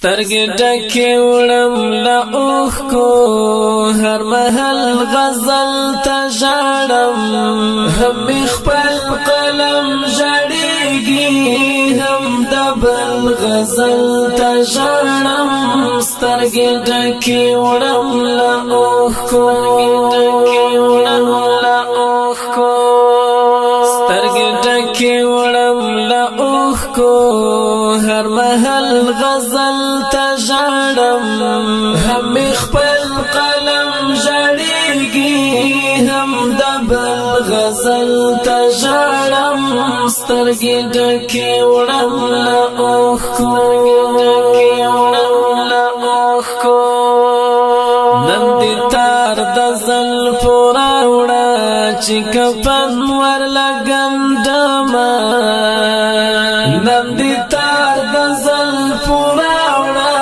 سترګې ډکې وړم له اوښکو هر مهال غزل ته ژاړم هم مې خپل قلم ژړېږي هم د بل غزل ته ژاړم سترګې ډکې وړم له اوښکو سترګې ډکې وړم له اوښکو هر مهال غزل ته ژاړم هم مې خپل قلم ژړېږي هم د بل غزل ته ژاړم سترګې ډکې وړم له اوښکو نن دې تار د زلفو راوړه چې کفن ورلګنډمه نن دې تار د زلفو راوړه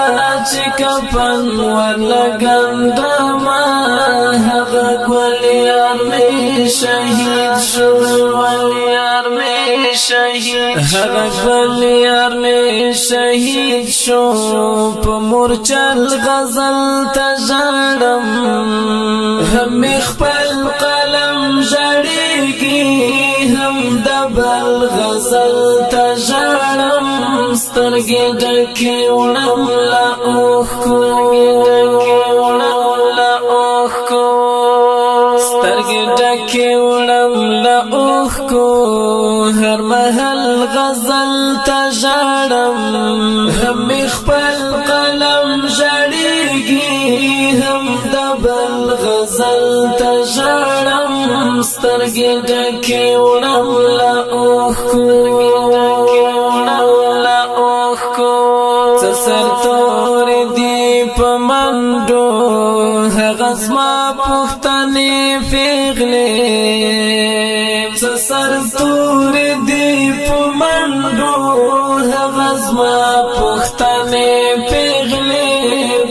چې کفن ورلګنډمه هغه ګل یار مې شهید شو هغه ګل یار مې شهید شو په مورچل غزل ته ژاړم هم مې خپل قلم ژړېږي هم د بل غزل ته ژاړم سترګې ډکې وړم له اوښکو سترګې ډکې وړم له اوښکو هر مهال غزل ته ژاړم هم مې خپل قلم ژړېږي هم د بل غزل ته ژاړم سترګې ډکې وړم له اوښکو څه سرتورې دي په منډو هغه زما پوښتنې پیغلې څه سرتورې دي په منډو هغه زما پوښتنې پیغلې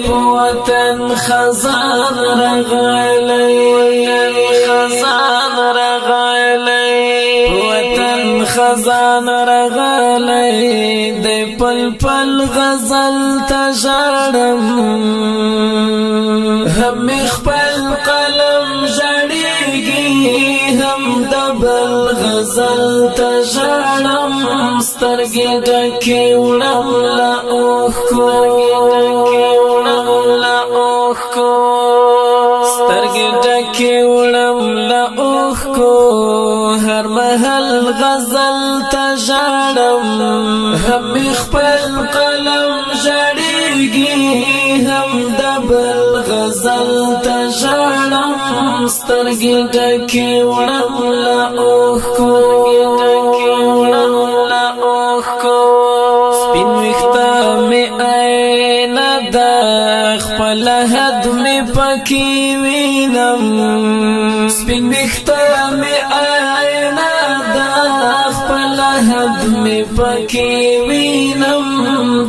په وطن خزان رغلی خزان رغلی د پل پل غزل ته ژاړم هم مې خپل قلم ژړېږي هم د بل غزل ته ژاړم سترګې ډکې وړم له اوښکو سترګې ډکې وړم له اوښکو هر مهال غزل ته ژاړم هم مې خپل قلم ژړېږي هم د بل غزل ته ژاړم سترګې ډکې وړم له اوښکو سپین ویښته مې عینه ده خپله حد مې پکې وینم سپین ویښته مې عینه ده خپله حد مې پکې وینم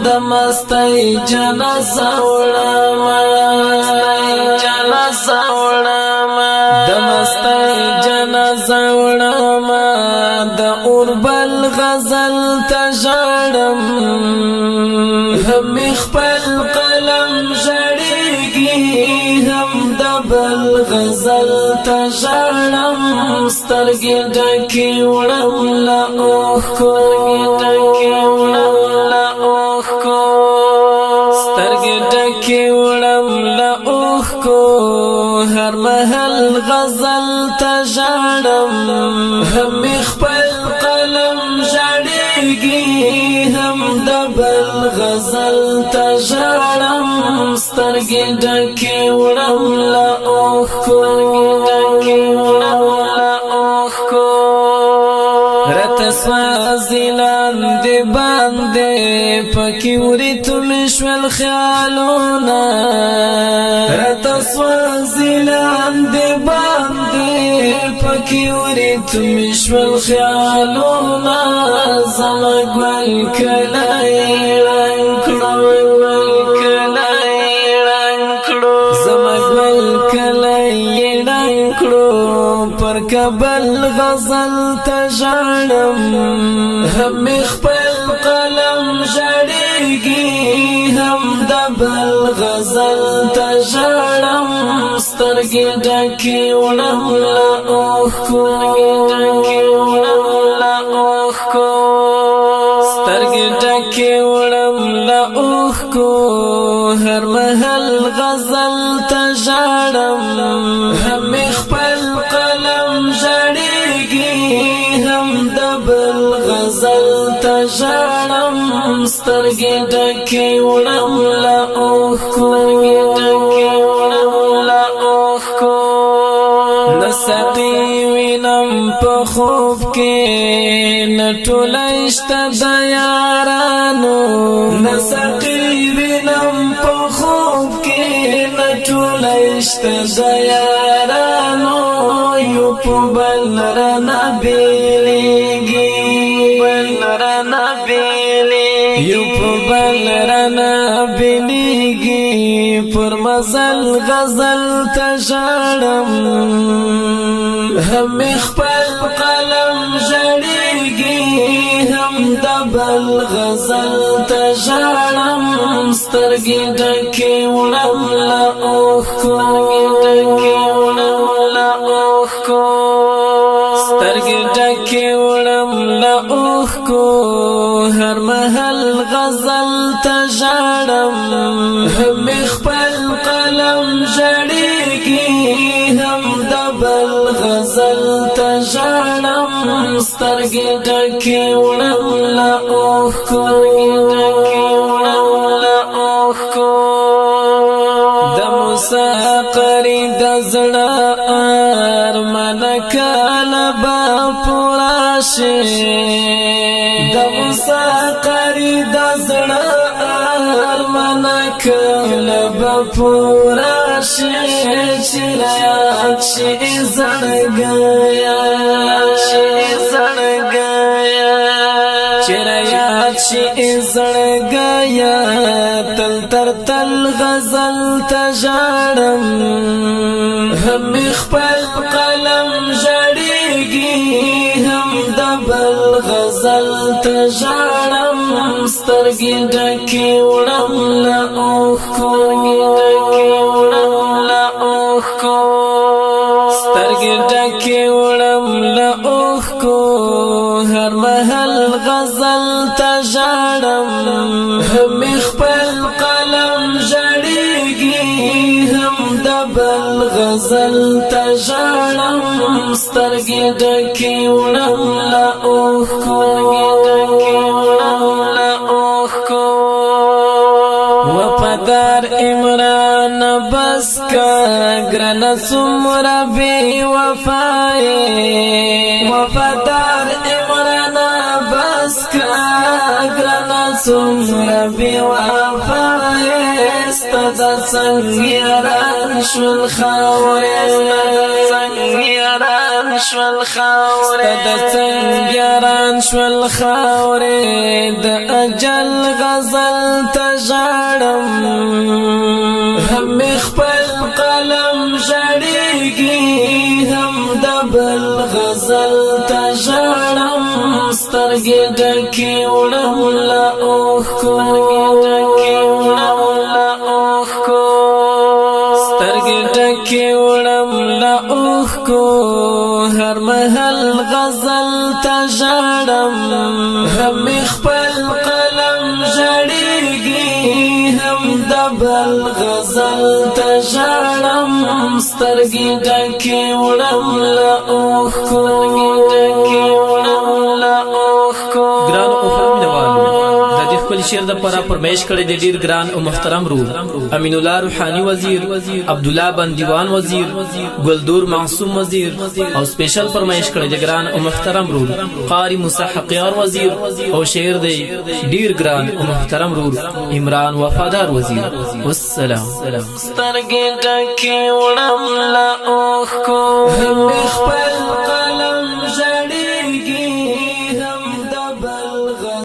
د مستۍ جنازه وړمه د مستۍ جنازه وړمه د اوربل غزل ته ژاړم هم مې خپل قلم ژړېږي هم د بل غزل ته ژاړم سترګې ډکې وړم له اوښکو سترګې ډکې وړم له اوښکو هر مهال غزل ته ژاړم هم مې خپل قلم ژړېږي هم د بل غزل ته ژاړم سترګې ډکې وړم له اوښکو راته سوازي لاندې باندې پکې وریتم شول خیالونه راته سوازي لاندې باندې پکې وریتم شول خیالونه زما ګل کله رنګ کړو زما ګل کله رنګ کړو پر کبل غزل ته ژاړم هم مې خپل قلم ژړېږي هم دبل غزل تجارم سترگی ڈکی وڑم لأوخکو سترگی ڈکی وڑم لأوخکو ہر محل غزل تجارم ہم خپل قلم جڑیگی ہم دبل غزل تجارم سترگی ڈکی وڑم لأوخکو نسقی وینم پا خوب کے نٹولشت دیارانو نسقی وینم پا خوب کے نٹولشت دیارانو یو پو بلرنا بیلیگی یو پو بلرنا بیلیگی پر مزل غزل تجارم ہم خپل قلم جڑیگی ہم دبل غزل تجارم سترگی ڈکی وڑم لأوخکو سترگی ڈکی وڑم لأوخکو ہر محل غزل تجارم ہم خپل قلم جڑیگی ہم دبل غزل تجارم سترگی ڈکی وڑم لأوخکو د مساقری د زړه ارمان کله با پورا شي د مساقری د زړه ارمان کله با پورا شي چرایات شي زړګیا چرایات شي زړګیا تل تر تل غزل تجارم ہم خپل قلم جڑیگی ہم دبل غزل تجارم سترگی ڈکی وڑم لأوخکو سترگی ڈکی وڑم لأوخکو ہر محل غزل تجارم ہم خپل قلم جڑیگی ہم دبل غزل تجارم سترگی ڈکی وڑم لأوخکو وفادار عمران بس کا گرن سمرا بے وفائے وفادار عمران بس کا گرن سمرا بے وفائے استدا سنگیران شول خاورے استدا سنگیران شول خاورے د اجل غزل تجارم ہم خپل قلم جڑیگی ہم دبل غزل تجارم سترگی ڈکی وڑم لأوخکو سترگی ڈکی وڑم لأوخکو ہر محل غزل تجارم ہم خپل قلم جڑیگی ہم دبل غزل تجارم سترگی ڈکی وڑم لأوخکو گران او فهمین والو دا دی خپل شعر د پرا پرمیش کړي د ډیر ګران او محترم رول امین الله روحانی وزیر عبدالله بندیوان وزیر ګلدور معصوم وزیر او سپیشل پرمیش کړي د ګران او محترم رول قاری موسی حقیار وزیر او شعر دی ډیر ګران او محترم رول عمران وفادار وزیر والسلام سترگی ڈکی وڑم لأوخکو ہم خپل